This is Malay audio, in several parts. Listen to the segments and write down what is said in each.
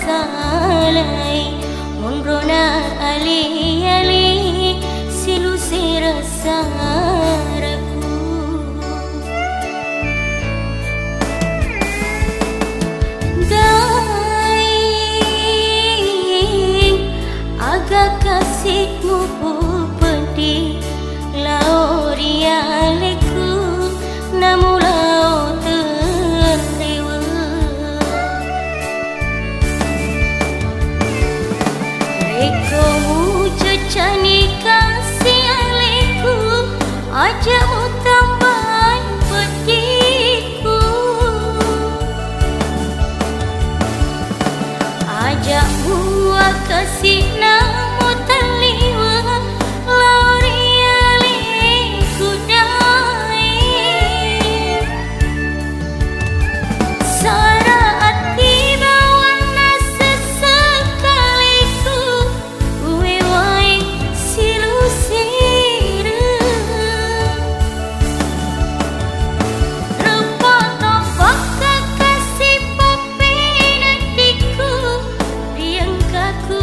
salai Mongrona ali-ali silu serasa ragu Dai agak kasihmu pupedi Lauria leku namulau terlewa Rekomu cecani kasih aleku Ajakmu tambah pediku Ajakmu kasih namu terlewa Lauria leku dai Saraat tiba warna sesekaliku Uwewai silu sira Repak-repak kekasih papinatiku Riangkaku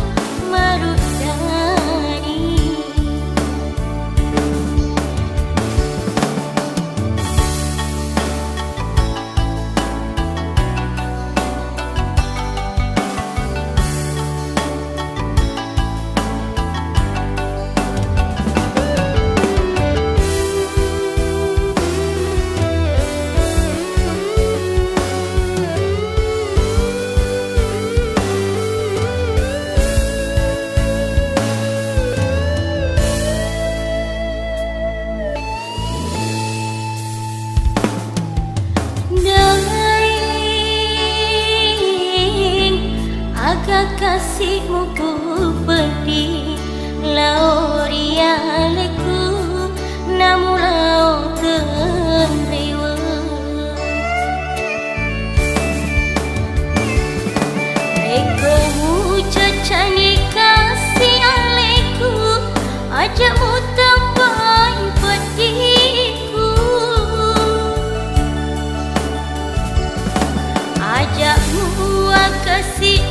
marut dari Agak kasihmu ku pedih Lauria leku namulau terlewa Rekomu cecani kasih aleku Ajakmu tambah pedihku Ajakmu kasih